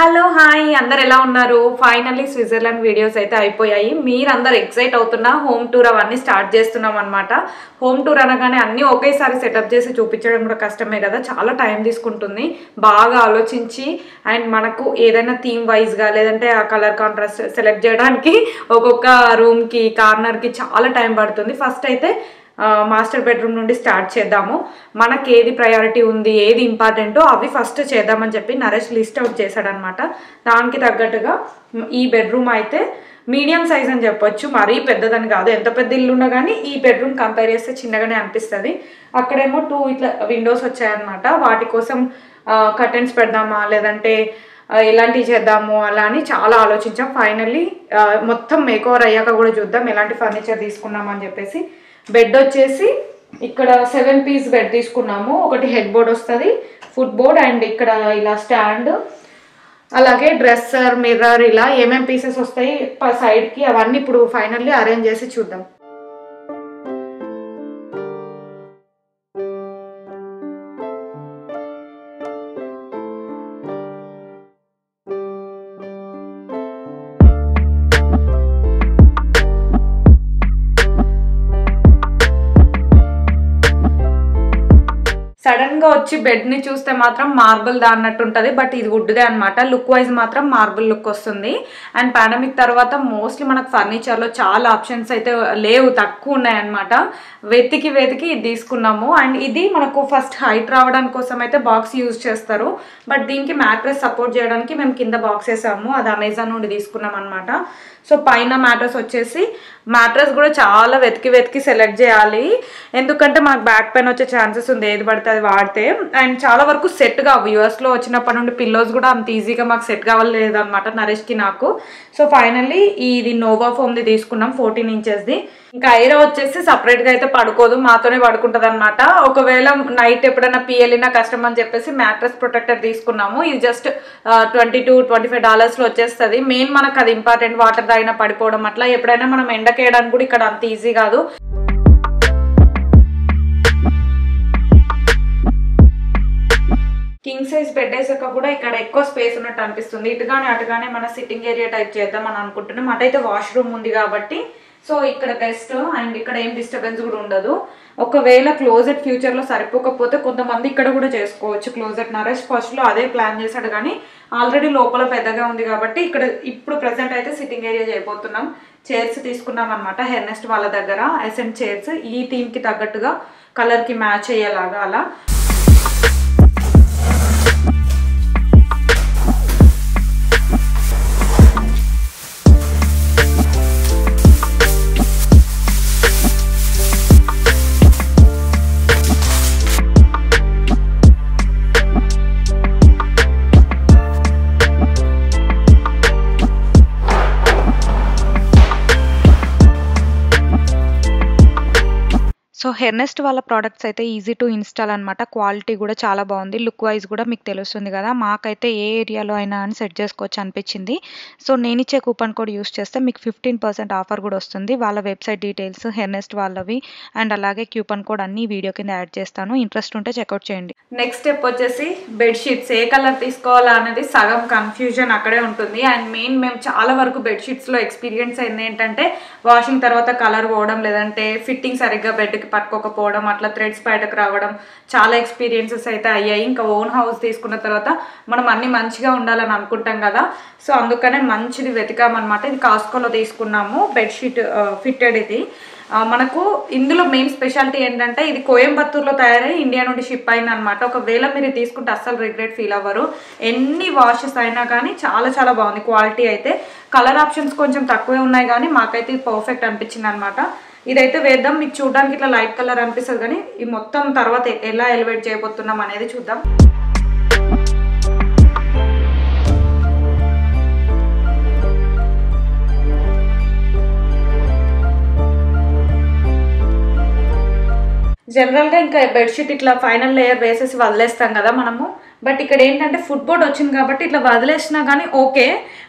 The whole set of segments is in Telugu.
హలో హాయ్ అందరు ఎలా ఉన్నారు ఫైనల్లీ స్విట్జర్లాండ్ వీడియోస్ అయితే అయిపోయాయి మీరందరూ ఎక్సైట్ అవుతున్నా హోమ్ టూర్ అవన్నీ స్టార్ట్ చేస్తున్నాం అన్నమాట హోమ్ టూర్ అనగానే అన్నీ ఒకేసారి సెటప్ చేసి చూపించడం కూడా కష్టమే కదా చాలా టైం తీసుకుంటుంది బాగా ఆలోచించి అండ్ మనకు ఏదైనా థీమ్ వైజ్ గా లేదంటే ఆ కలర్ కాంట్రాస్ట్ సెలెక్ట్ చేయడానికి ఒక్కొక్క రూమ్ కి కార్నర్ కి చాలా టైం పడుతుంది ఫస్ట్ అయితే మాస్టర్ బెడ్రూమ్ నుండి స్టార్ట్ చేద్దాము మనకి ఏది ప్రయారిటీ ఉంది ఏది ఇంపార్టెంటో అవి ఫస్ట్ చేద్దామని చెప్పి నరేష్ లిస్ట్ అవుట్ చేశాడనమాట దానికి తగ్గట్టుగా ఈ బెడ్రూమ్ అయితే మీడియం సైజ్ అని చెప్పొచ్చు మరీ పెద్దదని కాదు ఎంత పెద్ద ఇల్లు ఉన్నా కానీ ఈ బెడ్రూమ్ కంపేర్ చేస్తే చిన్నగానే అనిపిస్తుంది అక్కడేమో 2 ఇట్లా విండోస్ వచ్చాయన్నమాట వాటి కోసం కర్టెన్స్ పెడదామా లేదంటే ఎలాంటివి చేద్దాము అలా అని చాలా ఆలోచించాం ఫైనల్లీ మొత్తం మేకోవర్ అయ్యాక కూడా చూద్దాం ఎలాంటి ఫర్నిచర్ తీసుకున్నామని చెప్పేసి బెడ్ వచ్చేసి ఇక్కడ 7 పీస్ బెడ్ తీసుకున్నాము ఒకటి హెడ్ బోర్డ్ వస్తుంది ఫుట్ బోర్డ్ అండ్ ఇక్కడ ఇలా స్టాండ్ అలాగే డ్రెస్సర్ మిర్రర్ ఇలా ఏమేం పీసెస్ వస్తాయి సైడ్కి అవన్నీ ఇప్పుడు ఫైనల్లీ అరేంజ్ చేసి చూద్దాం సడన్ గా వచ్చి బెడ్ ని చూస్తే మాత్రం మార్బుల్ దా అన్నట్టు ఉంటది బట్ ఇది వుడ్ దే అనమాట లుక్ వైజ్ మాత్రం మార్బుల్ లుక్ వస్తుంది అండ్ పాండమిక్ తర్వాత మోస్ట్లీ మనకు ఫర్నిచర్ లో చాలా ఆప్షన్స్ అయితే లేవు తక్కువ ఉన్నాయన్నమాట వెతికి ఇది తీసుకున్నాము అండ్ ఇది మనకు ఫస్ట్ హైట్ రావడానికి కోసం అయితే బాక్స్ యూజ్ చేస్తారు బట్ దీనికి మ్యాట్రెస్ సపోర్ట్ చేయడానికి మేము కింద బాక్స్ వేసాము అది అమెజాన్ నుండి తీసుకున్నాం అనమాట సో పైన మ్యాట్రెస్ వచ్చేసి మ్యాట్రెస్ కూడా చాలా వెతికి సెలెక్ట్ చేయాలి ఎందుకంటే మనకు బ్యాక్ పెయిన్ వచ్చే ఛాన్సెస్ ఉంది ఏది పడితే అది వాడితే అండ్ చాలా వరకు సెట్ కావు యూఎస్లో వచ్చినప్పటి నుండి పిల్లోస్ కూడా అంత ఈజీగా మాకు సెట్ కావలేదు అనమాట నరేష్కి నాకు సో ఫైనల్లీ ఇది నోవా ఫోమ్ది తీసుకున్నాం 14 ఇంచెస్ది ఇంకా ఐరా వచ్చేసి సపరేట్గా అయితే పడుకోదు మాతోనే పడుకుంటుంది అనమాట ఒకవేళ నైట్ ఎప్పుడైనా పిఎల్లినా కష్టం అని చెప్పేసి మ్యాట్రెస్ ప్రొటెక్టర్ తీసుకున్నాము ఇది జస్ట్ $20-25 వచ్చేస్తుంది మెయిన్ మనకు అది ఇంపార్టెంట్ వాటర్ తాగినా పడిపోవడం అట్లా ఎప్పుడైనా మనం ఎండకేయడానికి కూడా ఇక్కడ అంత ఈజీ కాదు కింగ్ సైజ్ బెడ్ వేసాక కూడా ఇక్కడ ఎక్కువ స్పేస్ ఉన్నట్టు అనిపిస్తుంది ఇటుగానే అటుగానే మన సిట్టింగ్ ఏరియా టైప్ చేద్దాం అని అనుకుంటున్నాం అటైతే వాష్రూమ్ ఉంది కాబట్టి సో ఇక్కడ బెస్ట్ అండ్ ఇక్కడ ఏం డిస్టర్బెన్స్ కూడా ఉండదు ఒకవేళ క్లోజెట్ ఫ్యూచర్ లో సరిపోకపోతే కొంతమంది ఇక్కడ కూడా చేసుకోవచ్చు క్లోజెట్ నరేష్ ఫస్ట్ లో అదే ప్లాన్ చేశాడు కానీ ఆల్రెడీ లోపల పెద్దగా ఉంది కాబట్టి ఇక్కడ ఇప్పుడు ప్రెసెంట్ అయితే సిట్టింగ్ ఏరియా చేయబోతున్నాం చైర్స్ తీసుకున్నాం అనమాట హెర్నెస్ట్ వాళ్ళ దగ్గర ఎసెంట్ చైర్స్ ఈ థీమ్ కి తగ్గట్టుగా కలర్ కి మ్యాచ్ అయ్యేలాగా అలా సో హెర్నెస్ట్ వాళ్ళ ప్రోడక్ట్స్ అయితే ఈజీ టు ఇన్స్టాల్ అనమాట క్వాలిటీ కూడా చాలా బాగుంది లుక్ వైజ్ కూడా మీకు తెలుస్తుంది కదా మాకైతే ఏ ఏరియాలో అయినా అని సెట్ చేసుకోవచ్చు అనిపించింది సో నేను ఇచ్చే కూపన్ కోడ్ యూస్ చేస్తే మీకు 15% ఆఫర్ కూడా వస్తుంది వాళ్ళ వెబ్సైట్ డీటెయిల్స్ హెర్నెస్ట్ వాళ్ళవి అండ్ అలాగే కూపన్ కోడ్ అన్ని వీడియో కింద యాడ్ చేస్తాను ఇంట్రెస్ట్ ఉంటే చెక్అవుట్ చేయండి నెక్స్ట్ స్టెప్ వచ్చేసి బెడ్షీట్స్ ఏ కలర్ తీసుకోవాలా అనేది సగం కన్ఫ్యూజన్ అక్కడే ఉంటుంది అండ్ మెయిన్ మేము చాలా వరకు బెడ్షీట్స్లో ఎక్స్పీరియన్స్ అయింది ఏంటంటే వాషింగ్ తర్వాత కలర్ పోవడం లేదంటే ఫిట్టింగ్ సరిగ్గా బెడ్కి పట్టుకోకపోవడం అట్లా థ్రెడ్స్ బయటకు రావడం చాలా ఎక్స్పీరియన్సెస్ అయితే అయ్యాయి ఇంకా ఓన్ హౌస్ తీసుకున్న తర్వాత మనం అన్ని మంచిగా ఉండాలని అనుకుంటాం కదా సో అందుకనే మంచిది వెతికామన్నమాట ఇది కాస్కోలో తీసుకున్నాము బెడ్షీట్ ఫిట్టెడ్ ఇది మనకు ఇందులో మెయిన్ స్పెషాలిటీ ఏంటంటే ఇది కోయంబత్తూర్లో తయారై ఇండియా నుండి షిప్ అయింది అనమాట ఒకవేళ మీరు తీసుకుంటే అస్సలు రిగ్రెట్ ఫీల్ అవ్వరు ఎన్ని వాషెస్ అయినా కానీ చాలా బాగుంది క్వాలిటీ అయితే కలర్ ఆప్షన్స్ కొంచెం తక్కువే ఉన్నాయి కానీ మాకైతే ఇది పర్ఫెక్ట్ అనిపించింది అనమాట ఇదైతే వేద్దాం మీకు చూడడానికి ఇట్లా లైట్ కలర్ అనిపిస్తుంది కానీ ఈ మొత్తం తర్వాత ఎలా ఎలివేట్ చేయబోతున్నాం అనేది చూద్దాం జనరల్గా ఇంకా బెడ్షీట్ ఇట్లా ఫైనల్ లేయర్ వేసేసి వదిలేస్తాం కదా మనము బట్ ఇక్కడ ఏంటంటే ఫుట్ బోర్డ్ వచ్చింది కాబట్టి ఇట్లా వదిలేసినా కానీ ఓకే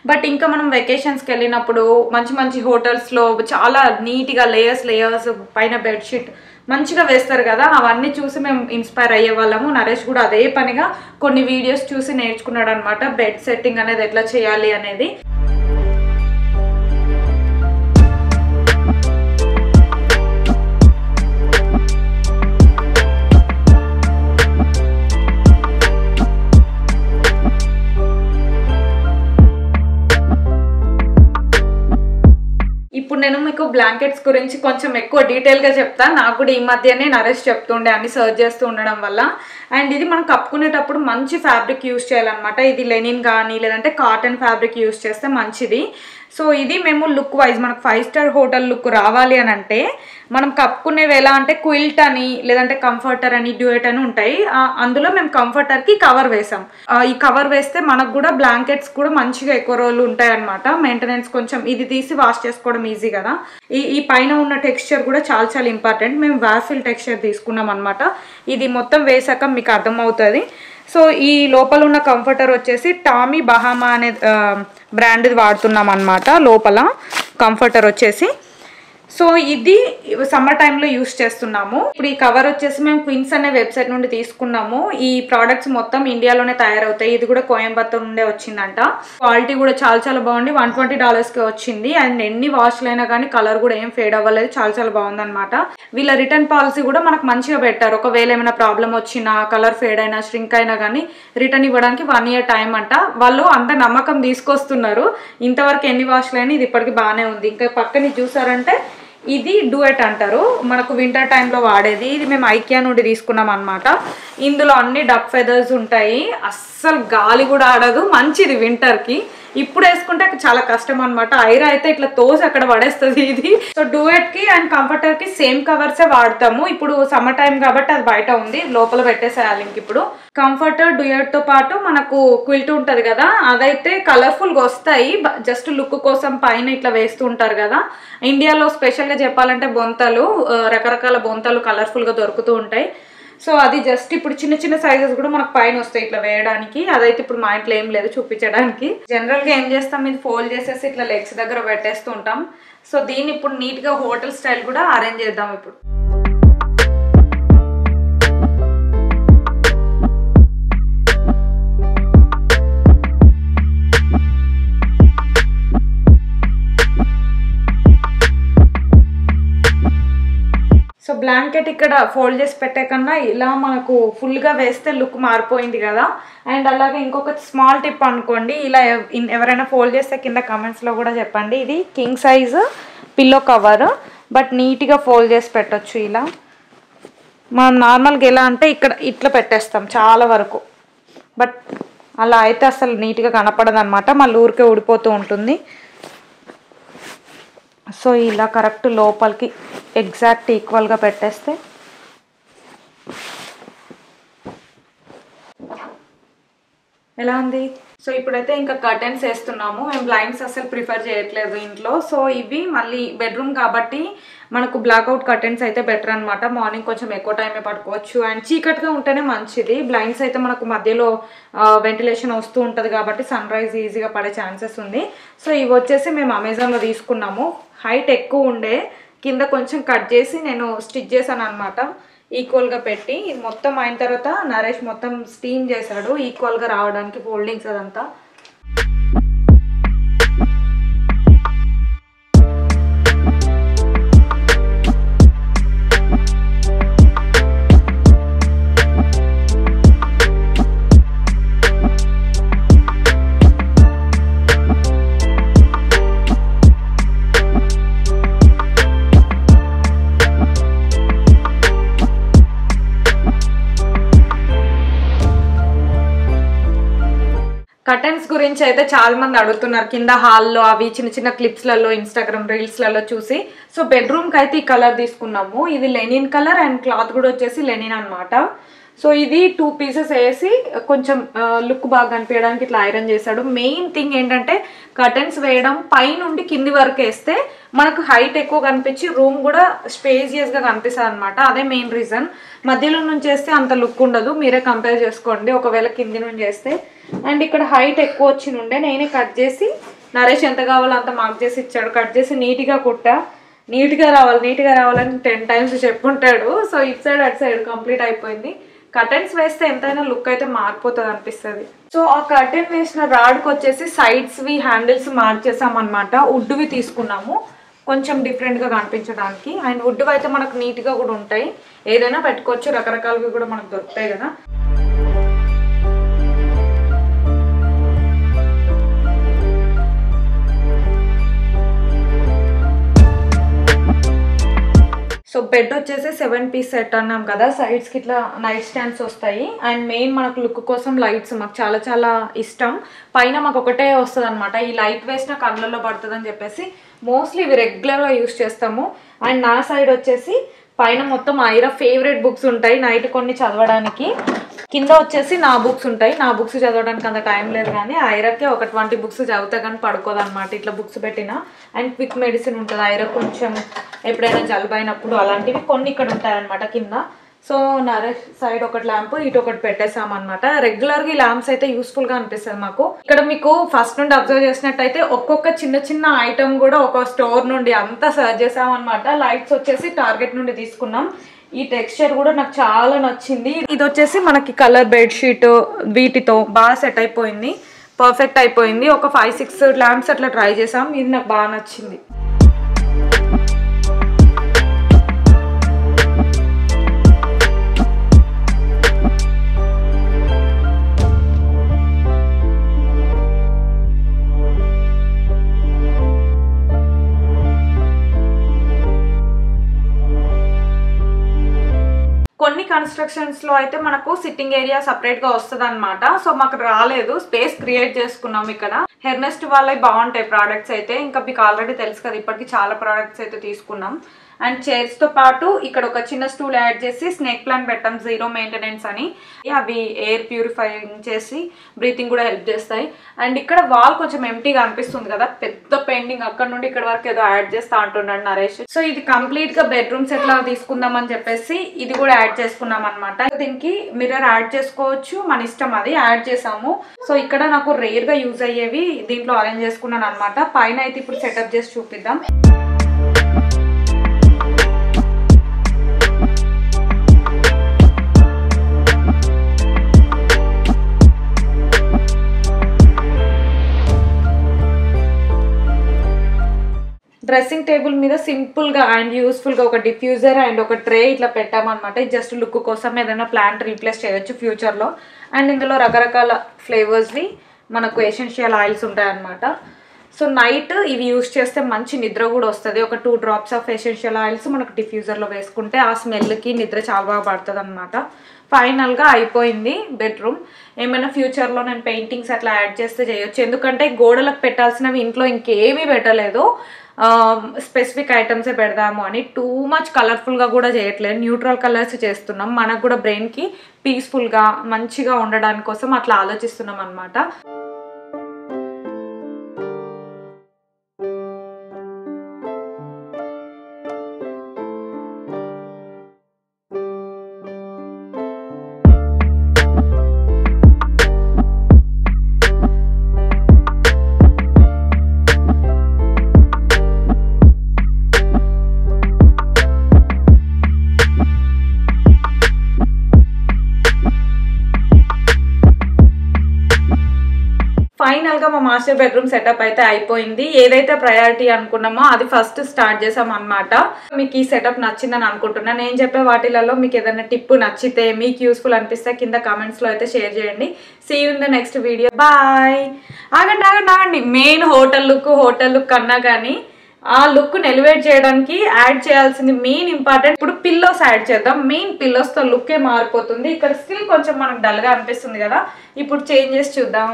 బట్ ఇంకా మనం వెకేషన్స్కి వెళ్ళినప్పుడు మంచి హోటల్స్లో చాలా నీట్గా లేయర్స్ పైన బెడ్షీట్ మంచిగా వేస్తారు కదా, అవన్నీ చూసి మేము ఇన్స్పైర్ అయ్యే వాళ్ళము. నరేష్ కూడా అదే పనిగా కొన్ని వీడియోస్ చూసి నేర్చుకున్నాడు అనమాట, బెడ్ సెట్టింగ్ అనేది ఎట్లా చేయాలి అనేది. ఇప్పుడు నేను మీకు బ్లాంకెట్స్ గురించి కొంచెం ఎక్కువ డీటెయిల్గా చెప్తా. నాకు కూడా ఈ మధ్యనే నరేష్ చెప్తుండే అన్ని సర్చ్ చేస్తూ ఉండడం వల్ల. అండ్ ఇది మనం కప్పుకునేటప్పుడు మంచి ఫ్యాబ్రిక్ యూజ్ చేయాలన్నమాట. ఇది లెనిన్ కానీ లేదంటే కాటన్ ఫ్యాబ్రిక్ యూజ్ చేస్తే మంచిది. సో ఇది మేము లుక్ వైజ్ మనకు 5 స్టార్ హోటల్ లుక్ రావాలి అని అంటే మనం కప్పుకునేవి ఎలా అంటే క్విల్ట్ అని లేదంటే కంఫర్టర్ అని డ్యూయట్ అని ఉంటాయి. అందులో మేము కంఫర్టర్కి కవర్ వేసాం. ఈ కవర్ వేస్తే మనకు కూడా బ్లాంకెట్స్ కూడా మంచిగా ఎక్కువ రోజులు ఉంటాయి అనమాట. మెయింటెనెన్స్ కొంచెం ఇది తీసి వాష్ చేసుకోవడం ఈజీ కదా. ఈ పైన ఉన్న టెక్స్చర్ కూడా చాలా చాలా ఇంపార్టెంట్. మేము వాఫిల్ టెక్స్చర్ తీసుకున్నాం అనమాట. ఇది మొత్తం వేసాక మీకు అర్థమవుతుంది. సో ఈ లోపల ఉన్న కంఫర్టర్ వచ్చేసి టామీ బహామా అనే బ్రాండ్ది వాడుతున్నాం అనమాట లోపల కంఫర్టర్ వచ్చేసి. సో ఇది సమ్మర్ టైంలో యూస్ చేస్తున్నాము. ఇప్పుడు ఈ కవర్ వచ్చేసి మేము క్విన్స్ అనే వెబ్సైట్ నుండి తీసుకున్నాము. ఈ ప్రోడక్ట్స్ మొత్తం ఇండియాలోనే తయారవుతాయి. ఇది కూడా కోయంబత్తూర్ నుండే వచ్చిందంట. క్వాలిటీ కూడా చాలా చాలా బాగుంది. $120కి వచ్చింది. అండ్ ఎన్ని వాష్లు అయినా కానీ కలర్ కూడా ఏం ఫేడ్ అవ్వలేదు. చాలా చాలా బాగుందన్నమాట. వీళ్ళ రిటర్న్ పాలసీ కూడా మనకు మంచిగా పెట్టారు. ఒకవేళ ఏమైనా ప్రాబ్లం వచ్చినా, కలర్ ఫేడ్ అయినా, ష్రింక్ అయినా కానీ రిటర్న్ ఇవ్వడానికి 1 year టైం అంట. వాళ్ళు అంత నమ్మకం తీసుకొస్తున్నారు. ఇంతవరకు ఎన్ని వాష్లు అయినా ఇది ఇప్పటికి బాగానే ఉంది. ఇంకా పక్కని చూసారంటే ఇది డ్యూయట్ అంటారు, మనకు వింటర్ టైంలో వాడేది. ఇది మేము ఐకియా నుండి తీసుకున్నాం అనమాట. ఇందులో అన్ని డక్ ఫెదర్స్ ఉంటాయి. అస్సలు గాలి కూడా ఆడదు. మంచిది వింటర్కి. ఇప్పుడు వేసుకుంటే చాలా కష్టం అనమాట. ఐరా అయితే ఇట్లా తోసి అక్కడ పడేస్తుంది ఇది. సో డ్యూయట్కి అండ్ కంఫర్టర్కి సేమ్ కవర్సే వాడతాము. ఇప్పుడు సమ్మర్ టైం కాబట్టి అది బయట ఉంది, లోపల పెట్టేసేయాలి. ఇంక ఇప్పుడు కంఫర్టర్ డ్యూయట్తో పాటు మనకు క్విల్ట్ ఉంటుంది కదా, అదైతే కలర్ఫుల్గా వస్తాయి. జస్ట్ లుక్ కోసం పైన ఇట్లా వేస్తూ ఉంటారు కదా. ఇండియాలో స్పెషల్గా చెప్పాలంటే బొంతలు, రకరకాల బొంతలు కలర్ఫుల్గా దొరుకుతూ ఉంటాయి. సో అది జస్ట్ ఇప్పుడు చిన్న చిన్న సైజెస్ కూడా మనకు పైన వస్తాయి ఇట్లా వేయడానికి. అదైతే ఇప్పుడు మా ఇంట్లో ఏం లేదు చూపించడానికి. జనరల్గా ఏం చేస్తాం, ఇది ఫోల్డ్ చేసేసి ఇట్లా లెగ్స్ దగ్గర పెట్టేస్తూ ఉంటాం. సో దీన్ని ఇప్పుడు నీట్గా హోటల్ స్టైల్ కూడా అరేంజ్ చేద్దాం ఇప్పుడు. సో బ్లాంకెట్ ఇక్కడ ఫోల్డ్ చేసి పెట్టే కన్నా ఇలా మనకు ఫుల్గా వేస్తే లుక్ మారిపోయింది కదా. అండ్ అలాగే ఇంకొక స్మాల్ టిప్ అనుకోండి, ఇలా ఎవరైనా ఫోల్డ్ చేస్తే కింద కమెంట్స్లో కూడా చెప్పండి. ఇది king size pillow cover, but నీట్గా ఫోల్డ్ చేసి పెట్టొచ్చు ఇలా. మనం నార్మల్గా ఎలా అంటే ఇక్కడ ఇట్లా పెట్టేస్తాం చాలా వరకు, బట్ అలా అయితే అసలు నీట్గా కనపడదు అనమాట. మళ్ళీ ఊరికే ఊడిపోతూ ఉంటుంది. సో ఇలా కరెక్ట్ లోపలికి ఎగ్జాక్ట్ ఈక్వల్గా పెట్టేస్తే ఎలా ఉంది. సో ఇప్పుడైతే ఇంకా కర్టెన్స్ వేస్తున్నాము. మేము బ్లైండ్స్ అసలు ప్రిఫర్ చేయట్లేదు ఇంట్లో. సో ఇవి మళ్ళీ బెడ్రూమ్ కాబట్టి మనకు బ్లాక్అవుట్ కర్టెన్స్ అయితే బెటర్ అనమాట. మార్నింగ్ కొంచెం ఎక్కువ టైమే పడుకోవచ్చు అండ్ చీకటిగా ఉంటేనే మంచిది. బ్లైండ్స్ అయితే మనకు మధ్యలో వెంటిలేషన్ వస్తూ ఉంటుంది కాబట్టి సన్ రైజ్ ఈజీగా పడే ఛాన్సెస్ ఉంది. సో ఇవి వచ్చేసి మేము అమెజాన్లో తీసుకున్నాము. హైట్ ఎక్కువ ఉండే, కింద కొంచెం కట్ చేసి నేను స్టిచ్ చేశాను అనమాట ఈక్వల్గా పెట్టి. మొత్తం అయిన తర్వాత నరేష్ మొత్తం స్టీమ్ చేశాడు ఈక్వల్గా రావడానికి ఫోల్డింగ్స్ అదంతా. కర్టెన్స్ గురించి అయితే చాలా మంది అడుగుతున్నారు కింద హాల్లో, అవి చిన్న చిన్న క్లిప్స్లలో ఇన్స్టాగ్రామ్ రీల్స్లలో చూసి. సో బెడ్రూమ్కి అయితే ఈ కలర్ తీసుకున్నాము. ఇది లెనిన్ కలర్ అండ్ క్లాత్ కూడా వచ్చేసి లెనిన్ అనమాట. సో ఇది 2 pieces వేసి కొంచెం లుక్ బాగా కనిపించడానికి ఇట్లా ఐరన్ చేశాడు. మెయిన్ థింగ్ ఏంటంటే కర్టెన్స్ వేయడం పైనుండి కింది వరకు వేస్తే మనకు హైట్ ఎక్కువ కనిపించి రూమ్ కూడా స్పేసియస్గా కనిపిస్తుంది అనమాట. అదే మెయిన్ రీజన్. మధ్యలో నుంచి వేస్తే అంత లుక్ ఉండదు, మీరే కంపేర్ చేసుకోండి ఒకవేళ కింది నుంచి వేస్తే. అండ్ ఇక్కడ హైట్ ఎక్కువ వచ్చి నుండే నేనే కట్ చేసి, నరేష్ ఎంత కావాలో అంత మార్క్ చేసి ఇచ్చాడు. కట్ చేసి నీట్గా కుట్టా. నీట్గా రావాలని 10 టైమ్స్ చెప్పుంటాడు. సో ఇటు సైడ్ అటు సైడ్ కంప్లీట్ అయిపోయింది. కర్టెన్స్ వేస్తే ఎంతైనా లుక్ అయితే మారిపోతుంది అనిపిస్తుంది. సో ఆ కర్టెన్ వేసిన రాడ్కి వచ్చేసి సైడ్స్వి హ్యాండిల్స్ మార్చేసాం అనమాట. వుడ్వి తీసుకున్నాము కొంచెం డిఫరెంట్గా కనిపించడానికి. అండ్ వుడ్వి అయితే మనకు నీట్గా కూడా ఉంటాయి, ఏదైనా పెట్టుకోవచ్చు, రకరకాలుగా కూడా మనకు దొరుకుతాయి కదా. సో బెడ్ వచ్చేసి 7 పీస్ సెట్ అన్నాం కదా, సైడ్స్కి ఇట్లా నైట్ స్టాండ్స్ వస్తాయి. అండ్ మెయిన్ మనకు లుక్ కోసం లైట్స్ మాకు చాలా చాలా ఇష్టం. పైన మాకు ఒకటే వస్తుంది అనమాట, ఈ లైట్ వేసిన కళ్ళల్లో పడుతుంది అని చెప్పేసి మోస్ట్లీ ఇవి రెగ్యులర్గా యూస్ చేస్తాము. అండ్ నా సైడ్ వచ్చేసి పైన మొత్తం ఐరా ఫేవరెట్ బుక్స్ ఉంటాయి నైట్ కొన్ని చదవడానికి, కింద వచ్చేసి నా బుక్స్ ఉంటాయి. నా బుక్స్ చదవడానికి అంత టైం లేదు కానీ ఐరాకే ఒక 20 బుక్స్ చదివితే కానీ పడుకోదన్నమాట ఇట్లా బుక్స్ పెట్టిన. అండ్ క్విక్ మెడిసిన్ ఉంటుంది ఐరా, కొంచెం ఎప్పుడైనా జలుబు అయినప్పుడు అలాంటివి కొన్ని ఇక్కడ ఉంటాయన్నమాట కింద. సో నరేష్ సైడ్ ఒకటి ల్యాంప్, ఇటు ఒకటి పెట్టేసామన్నమాట. రెగ్యులర్గా ఈ ల్యాంప్స్ అయితే యూస్ఫుల్గా అనిపిస్తుంది మాకు. ఇక్కడ మీకు ఫస్ట్ నుండి అబ్జర్వ్ చేసినట్టయితే ఒక్కొక్క చిన్న చిన్న ఐటమ్ కూడా ఒక స్టోర్ నుండి అంతా సర్చ్ చేసామన్నమాట. లైట్స్ వచ్చేసి టార్గెట్ నుండి తీసుకున్నాం. ఈ టెక్స్చర్ కూడా నాకు చాలా నచ్చింది. ఇది వచ్చేసి మనకి కలర్ బెడ్షీట్ వీటితో బాగా సెట్ అయిపోయింది, పర్ఫెక్ట్ అయిపోయింది. ఒక 5-6 ల్యాంప్స్ అట్లా ట్రై చేసాం, ఇది నాకు బాగా నచ్చింది. కొన్ని కన్స్ట్రక్షన్స్ లో అయితే మనకు సిట్టింగ్ ఏరియా సపరేట్ గా వస్తుంది అనమాట. సో మాకు రాలేదు, స్పేస్ క్రియేట్ చేసుకున్నాం ఇక్కడ. హెర్నెస్ట్ వాళ్ళవి బాగుంటాయి ప్రోడక్ట్స్ అయితే, ఇంకా మీకు ఆల్రెడీ తెలుసు కదా, ఇప్పటికి చాలా ప్రోడక్ట్స్ అయితే తీసుకున్నాం. అండ్ చైర్స్ తో పాటు ఇక్కడ ఒక చిన్న స్టూల్ యాడ్ చేసి స్నేక్ ప్లాంట్ పెట్టాం, 0 మెయింటెనెన్స్ అని. అవి ఎయిర్ ప్యూరిఫైయింగ్ చేసి బ్రీతింగ్ కూడా హెల్ప్ చేస్తాయి. అండ్ ఇక్కడ వాల్ కొంచెం ఎంటీగా అనిపిస్తుంది కదా, పెద్ద పెయింటింగ్ అక్కడ నుండి ఇక్కడ వరకు ఏదో యాడ్ చేస్తా అంటున్నాడు నరేష్. సో ఇది కంప్లీట్ గా బెడ్రూమ్స్ ఎట్లా తీసుకుందాం అని చెప్పేసి ఇది కూడా యాడ్ చేసుకున్నాం అనమాట. దీనికి మిర్రర్ యాడ్ చేసుకోవచ్చు, మన ఇష్టం, అది యాడ్ చేసాము. సో ఇక్కడ నాకు రేర్ గా యూజ్ అయ్యేవి దీంట్లో అరేంజ్ చేసుకున్నాను అనమాట. పైన అయితే ఇప్పుడు సెటప్ చేసి చూపిద్దాం. డ్రెస్సింగ్ టేబుల్ మీద సింపుల్ గా అండ్ యూస్ఫుల్ గా ఒక డిఫ్యూజర్ అండ్ ఒక ట్రే ఇట్లా పెట్టామన్నమాట. జస్ట్ లుక్ కోసం ఏదైనా ప్లాంట్ రీప్లేస్ చేయొచ్చు ఫ్యూచర్ లో. అండ్ ఇందులో రకరకాల ఫ్లేవర్స్వి మనకు ఎసెన్షియల్ ఆయిల్స్ ఉంటాయన్నమాట. సో నైట్ ఇవి యూస్ చేస్తే మంచి నిద్ర కూడా వస్తుంది. ఒక 2 డ్రాప్స్ ఆఫ్ ఎసెన్షియల్ ఆయిల్స్ మనకు డిఫ్యూజర్లో వేసుకుంటే ఆ స్మెల్కి నిద్ర చాలా బాగా పడుతుంది అనమాట. ఫైనల్గా అయిపోయింది బెడ్రూమ్. ఏమైనా ఫ్యూచర్లో నేను పెయింటింగ్స్ అట్లా యాడ్ చేస్తే చేయొచ్చు, ఎందుకంటే గోడలకు పెట్టాల్సినవి ఇంట్లో ఇంకేమీ పెట్టలేదు, స్పెసిఫిక్ ఐటమ్సే పెడదాము అని. టూ మచ్ కలర్ఫుల్గా కూడా చేయట్లేదు, న్యూట్రల్ కలర్స్ చేస్తున్నాం. మనకు కూడా బ్రెయిన్కి పీస్ఫుల్గా మంచిగా ఉండడానికి కోసం అట్లా ఆలోచిస్తున్నాం అనమాట. ఫైనల్ గా మా మాస్టర్ బెడ్రూమ్ సెటప్ అయితే అయిపోయింది. ఏదైతే ప్రయారిటీ అనుకున్నామో అది ఫస్ట్ స్టార్ట్ చేసాం అనమాట. మీకు ఈ సెటప్ నచ్చిందని అనుకుంటున్నా. నేను చెప్పే వాటిలలో మీకు ఏదైనా టిప్ నచ్చితే, మీకు యూస్ఫుల్ అనిపిస్తే కింద కామెంట్స్ లో అయితే షేర్ చేయండి. See you in the next video. Bye. ఆగండి, మెయిన్ హోటల్ లుక్ అన్నా కానీ ఆ లుక్ ఎలివేట్ చేయడానికి యాడ్ చేయాల్సింది మెయిన్ ఇంపార్టెంట్. ఇప్పుడు పిల్లోస్ యాడ్ చేద్దాం. మెయిన్ పిల్లోస్ తో లుక్ మారిపోతుంది. ఇక్కడ స్టిల్ కొంచెం మనకు డల్ గా అనిపిస్తుంది కదా, ఇప్పుడు చేంజ్ చేసి చూద్దాం.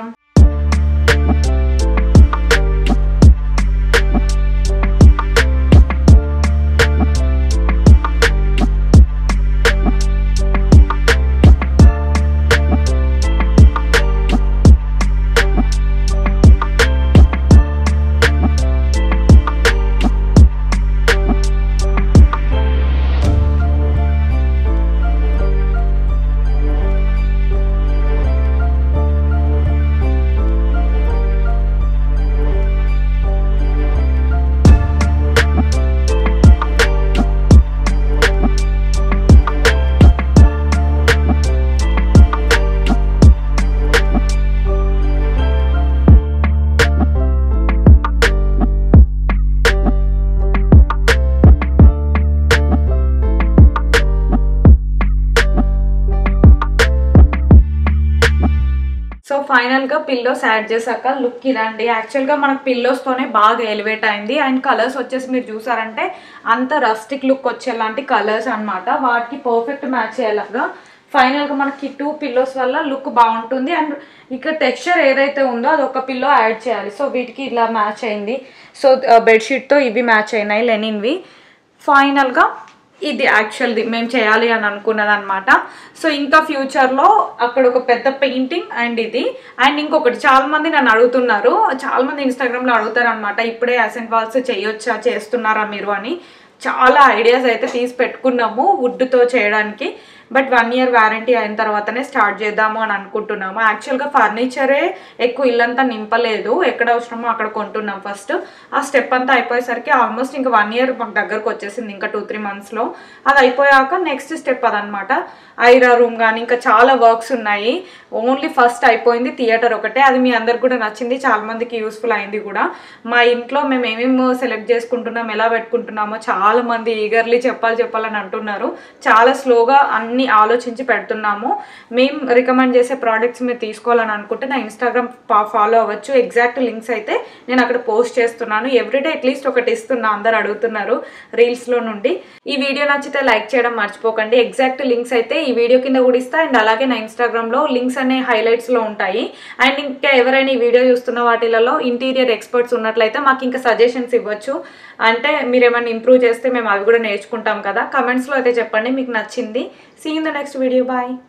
సో ఫైనల్గా పిల్లోస్ యాడ్ చేశాక లుక్ ఇదండి. యాక్చువల్గా మనకు పిల్లోస్తోనే బాగా ఎలివేట్ అయింది. అండ్ కలర్స్ వచ్చేసి మీరు చూసారంటే అంత రస్టిక్ లుక్ వచ్చేలాంటి కలర్స్ అనమాట. వాటికి పర్ఫెక్ట్ మ్యాచ్ అయ్యేలాగా ఫైనల్గా మనకి 2 పిల్లోస్ వల్ల లుక్ బాగుంటుంది. అండ్ ఇక్కడ టెక్స్చర్ ఏదైతే ఉందో అది ఒక పిల్లో యాడ్ చేయాలి. సో వీటికి ఇలా మ్యాచ్ అయింది. సో బెడ్షీట్తో ఇవి మ్యాచ్ అయినాయి లెనిన్వి. ఫైనల్గా ఇది యాక్చువల్ది మేము చేయాలి అని అనుకున్నది అనమాట. సో ఇంకా ఫ్యూచర్లో అక్కడ ఒక పెద్ద పెయింటింగ్ అండ్ ఇది అండ్ ఇంకొకటి చాలామంది నన్ను అడుగుతున్నారు, చాలామంది ఇన్స్టాగ్రామ్లో అడుగుతారు అనమాట, ఇప్పుడే యాసెంట్ వాల్స్ చేయొచ్చా, చేస్తున్నారా మీరు అని. చాలా ఐడియాస్ అయితే తీసి పెట్టుకున్నాము వుడ్తో చేయడానికి. బట్ 1 year వారంటీ అయిన తర్వాతనే స్టార్ట్ చేద్దాము అని అనుకుంటున్నాము. యాక్చువల్గా ఫర్నిచరే ఎక్కువ ఇల్లంతా నింపలేదు, ఎక్కడ అవసరమో అక్కడ కొంటున్నాం ఫస్ట్. ఆ స్టెప్ అంతా అయిపోయేసరికి ఆల్మోస్ట్ ఇంకా 1 year మాకు దగ్గరకు వచ్చేసింది. ఇంకా 2-3 monthsలో అది అయిపోయాక నెక్స్ట్ స్టెప్ అదనమాట. ఐరా రూమ్ కానీ ఇంకా చాలా వర్క్స్ ఉన్నాయి. ఓన్లీ ఫస్ట్ అయిపోయింది థియేటర్ ఒకటే. అది మీ అందరికి కూడా నచ్చింది, చాలా మందికి యూస్ఫుల్ అయింది కూడా. మా ఇంట్లో మేము ఏమేమి సెలెక్ట్ చేసుకుంటున్నాం, ఎలా పెట్టుకుంటున్నామో చాలా మంది ఈగర్లీ చెప్పాలని అంటున్నారు. చాలా స్లోగా అన్ని ఆలోచించి పెడుతున్నాము. మేము రికమెండ్ చేసే ప్రోడక్ట్స్ మీరు తీసుకోవాలని అనుకుంటే నా ఇన్స్టాగ్రామ్ ఫాలో అవ్వచ్చు. ఎగ్జాక్ట్ లింక్స్ అయితే నేను అక్కడ పోస్ట్ చేస్తున్నాను. ఎవ్రీడే అట్లీస్ట్ ఒకటి ఇస్తున్నా, అందరు అడుగుతున్నారు రీల్స్లో నుండి. ఈ వీడియో నచ్చితే లైక్ చేయడం మర్చిపోకండి. ఎగ్జాక్ట్ లింక్స్ అయితే ఈ వీడియో కింద కూడా ఇస్తా. అండ్ అలాగే నా ఇన్స్టాగ్రామ్లో లింక్స్ అనే హైలైట్స్లో ఉంటాయి. అండ్ ఇంకా ఎవరైనా ఈ వీడియో చూస్తున్న వాటిలలో ఇంటీరియర్ ఎక్స్పర్ట్స్ ఉన్నట్లయితే మాకు ఇంకా సజెషన్స్ ఇవ్వచ్చు. అంటే మీరు ఏమైనా ఇంప్రూవ్ చేస్తే మేము అవి కూడా నేర్చుకుంటాం కదా. కమెంట్స్లో అయితే చెప్పండి మీకు నచ్చింది. See you in the next video. Bye.